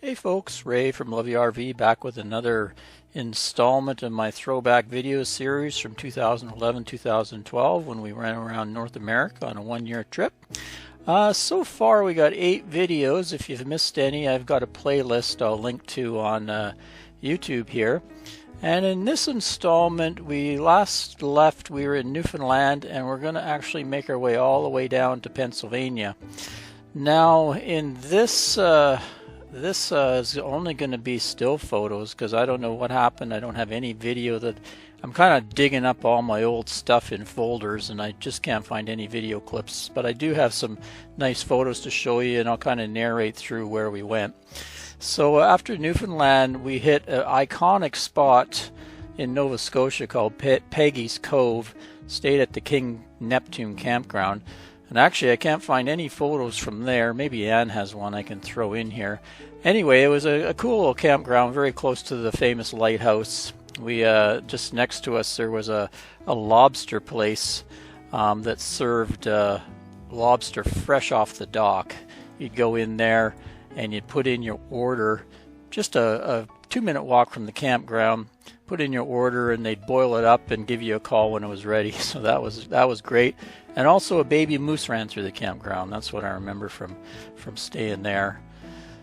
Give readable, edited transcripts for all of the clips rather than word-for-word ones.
Hey folks, Ray from Love You RV back with another installment of my throwback video series from 2011-2012 when we ran around North America on a one-year trip. So far we got 8 videos. If you've missed any, I've got a playlist I'll link to on YouTube here. And in this installment, we last left, we were in Newfoundland, and we're going to actually make our way all the way down to Pennsylvania. Now in this is only going to be still photos because I don't know what happened. I don't have any video. That I'm kind of digging up all my old stuff in folders and I just can't find any video clips, but I do have some nice photos to show you, and I'll kind of narrate through where we went. So after Newfoundland, we hit an iconic spot in Nova Scotia called Peggy's Cove. Stayed at the King Neptune campground. And actually, I can't find any photos from there. Maybe Ann has one I can throw in here. Anyway, it was a cool little campground, very close to the famous lighthouse. We just next to us there was a lobster place that served lobster fresh off the dock. You'd go in there and you'd put in your order. Just a 2-minute walk from the campground. Put in your order and they'd boil it up and give you a call when it was ready. So that was great. And also a baby moose ran through the campground. That's what I remember from staying there.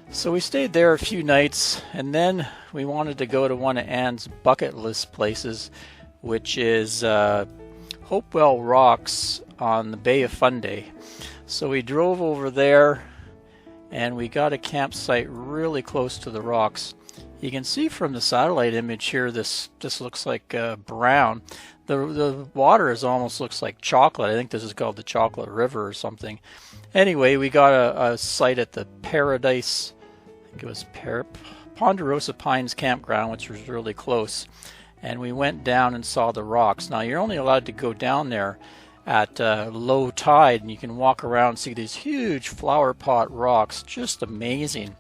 So we stayed there a few nights, and then we wanted to go to one of Ann's bucket list places, which is Hopewell Rocks on the Bay of Fundy. So we drove over there and we got a campsite really close to the rocks. You can see from the satellite image here, this looks like brown. The water almost looks like chocolate. I think this is called the Chocolate River or something. Anyway, we got a site at the Paradise, I think it was Ponderosa Pines Campground, which was really close. And we went down and saw the rocks. Now, you're only allowed to go down there at low tide, and you can walk around and see these huge flower pot rocks. Just amazing.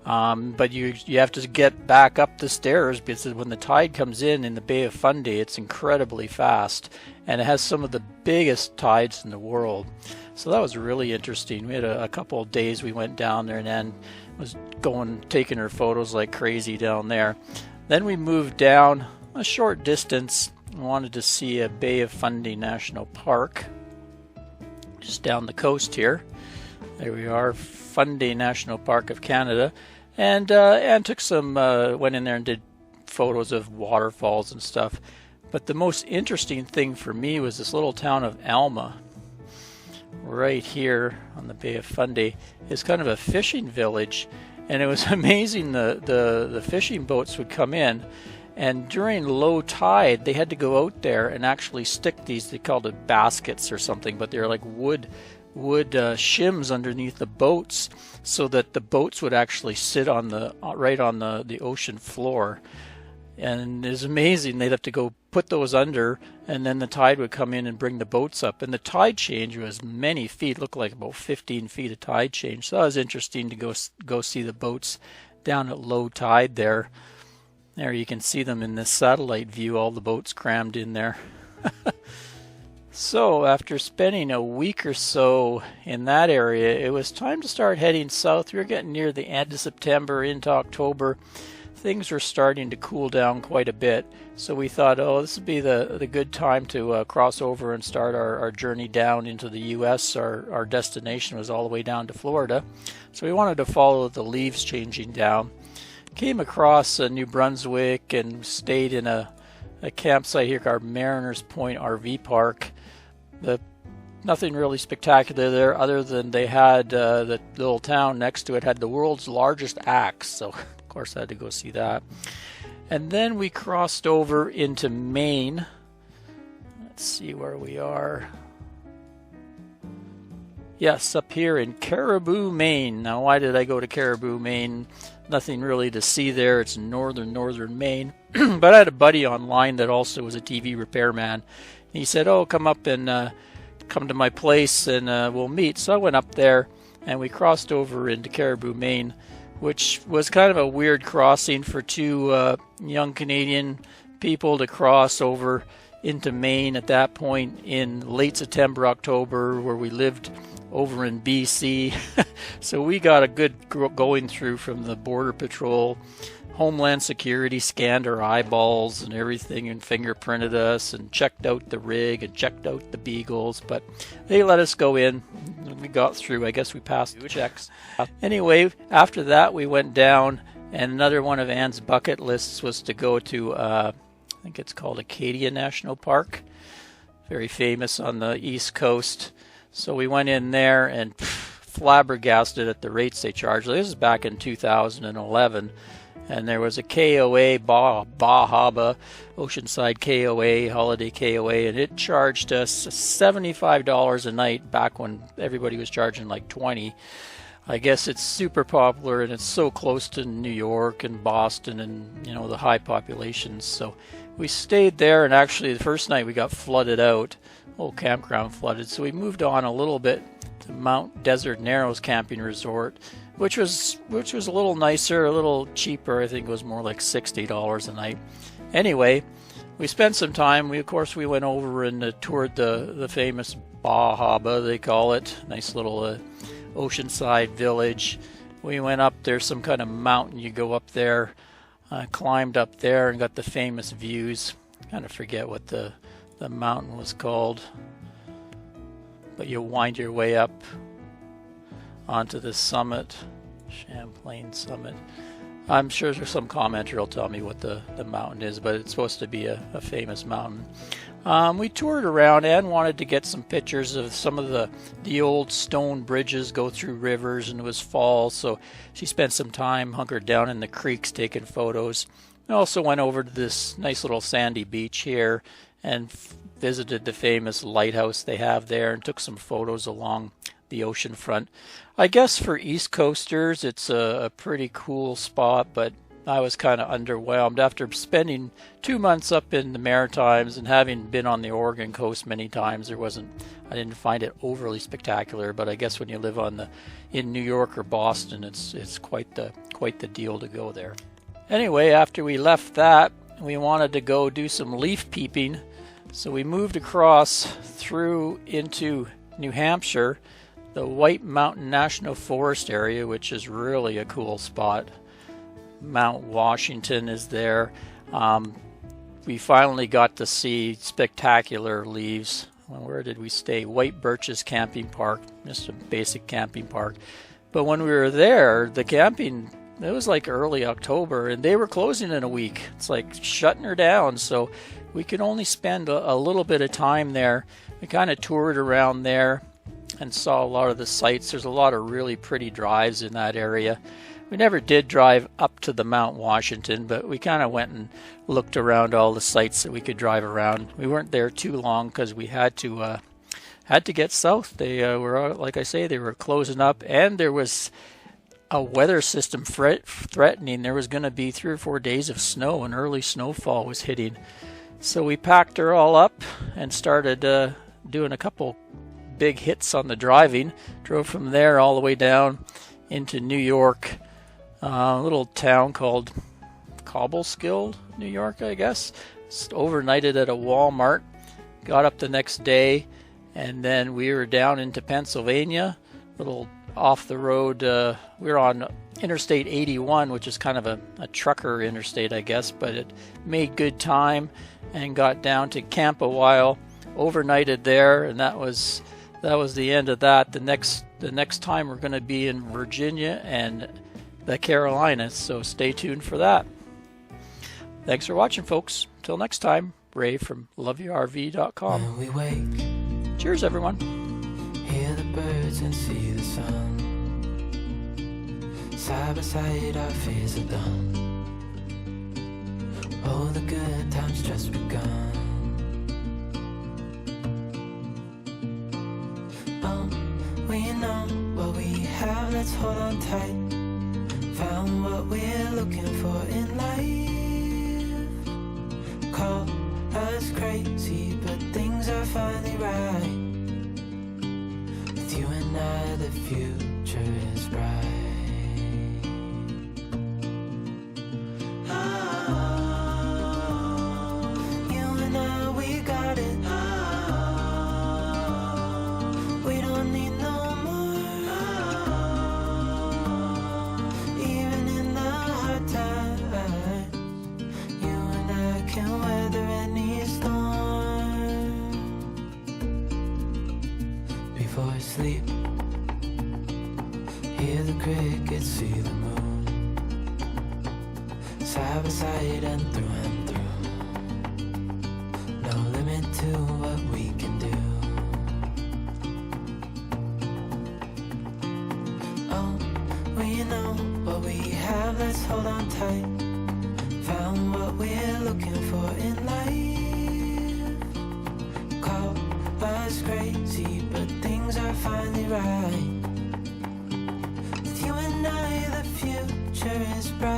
But you have to get back up the stairs because when the tide comes in the Bay of Fundy, it's incredibly fast, and it has some of the biggest tides in the world. So that was really interesting. We had a couple of days we went down there, and then was taking her photos like crazy down there. Then we moved down a short distance. Wanted to see a Bay of Fundy National Park, just down the coast here. There we are, Fundy National Park of Canada. And took some, went in there and did photos of waterfalls and stuff. But the most interesting thing for me was this little town of Alma. Right here on the Bay of Fundy is kind of a fishing village. And it was amazing, the fishing boats would come in. And during low tide, they had to go out there and actually stick these, they called it baskets or something, but they're like wood shims underneath the boats so that the boats would actually sit on right on the ocean floor. And it's amazing. They'd have to go put those under, and then the tide would come in and bring the boats up. And the tide change was many feet, looked like about 15 feet of tide change. So that was interesting to go see the boats down at low tide there. There you can see them in this satellite view, all the boats crammed in there. So after spending a week or so in that area, it was time to start heading south. We were getting near the end of September into October. Things were starting to cool down quite a bit. So we thought, this would be the good time to cross over and start our journey down into the U.S. Our destination was all the way down to Florida. So we wanted to follow the leaves changing down. Came across New Brunswick and stayed in a campsite here called Mariners Point RV Park. Nothing really spectacular there other than they had the little town next to it had the world's largest axe. So of course I had to go see that. And then we crossed over into Maine. Let's see where we are. Yes, up here in Caribou, Maine. Now, why did I go to Caribou, Maine? Nothing really to see there. It's northern Maine. But I had a buddy online that also was a TV repairman. He said, come up and come to my place and we'll meet. So I went up there and we crossed over into Caribou, Maine, which was kind of a weird crossing for two young Canadian people to cross over into Maine at that point in late September, October, where we lived over in BC. So we got a good going through from the Border Patrol. Homeland Security scanned our eyeballs and everything and fingerprinted us and checked out the rig and checked out the beagles, but they let us go in. We got through. I guess we passed the checks. Anyway, after that we went down, and another one of Anne's bucket lists was to go to, I think it's called Acadia National Park. Very famous on the East Coast. So we went in there and flabbergasted at the rates they charged. This is back in 2011. And there was a KOA, Bahaba, Oceanside KOA, Holiday KOA, and it charged us $75 a night back when everybody was charging like $20. I guess it's super popular, and it's so close to New York and Boston and, you know, the high populations. So we stayed there, and actually the first night we got flooded out, whole campground flooded. So we moved on a little bit to Mount Desert Narrows Camping Resort, which was a little nicer, a little cheaper. I think it was more like $60 a night. Anyway, we spent some time. We went over and toured the famous Bahaba, they call it. Nice little oceanside village. We went up there, some kind of mountain. You go up there, climbed up there and got the famous views. Kind of forget what the mountain was called, but you wind your way up onto the summit, Champlain Summit. I'm sure there's some commenter will tell me what the mountain is, but it's supposed to be a famous mountain. We toured around and wanted to get some pictures of some of the old stone bridges go through rivers, and it was fall, so she spent some time hunkered down in the creeks taking photos. We also went over to this nice little sandy beach here and visited the famous lighthouse they have there and took some photos along the ocean front. I guess for East Coasters it's a pretty cool spot, but I was kind of underwhelmed after spending 2 months up in the Maritimes and having been on the Oregon coast many times. I didn't find it overly spectacular, but I guess when you live in New York or Boston, it's quite the deal to go there. Anyway, after we left that, we wanted to go do some leaf peeping, so we moved across through into New Hampshire, the White Mountain National Forest area, which is really a cool spot. Mount Washington is there. We finally got to see spectacular leaves. Well, where did we stay? White Birches Camping Park, just a basic camping park. But when we were there, the camping, it was like early October, and they were closing in a week. It's like shutting her down, so we could only spend a little bit of time there. We kind of toured around there and saw a lot of the sights. There's a lot of really pretty drives in that area. We never did drive up to the Mount Washington, but we kind of went and looked around all the sites that we could drive around. We weren't there too long because we had to get south. They were, like I say, they were closing up, and there was a weather system threatening. There was going to be 3 or 4 days of snow, and early snowfall was hitting. So we packed her all up and started doing a couple big hits on the driving. Drove from there all the way down into New York, a little town called Cobleskill, New York, I guess. Just overnighted at a Walmart, got up the next day, and then we were down into Pennsylvania, a little off the road. We were on Interstate 81, which is kind of a trucker interstate, I guess, but it made good time and got down to camp a while, overnighted there, and that was the end of that. The next time we're going to be in Virginia and the Carolinas, so stay tuned for that. Thanks for watching, folks. Till next time, Ray from loveyourrv.com. When we wake, cheers, everyone. hear the birds and see the sun. Side by side, our fears are done. Oh, the good times just begun. We know what we have, let's hold on tight. Found what we're looking for in life. Call us crazy, but things are finally right. With you and I, the future is bright. You and I, we got it. We don't need no more. Hear the crickets, see the moon, side by side and through. No limit to what we can do. Oh, we know what we have, let's hold on tight. Found what we're looking for in life. Call us crazy, but things are finally right. With you and I, the future is bright.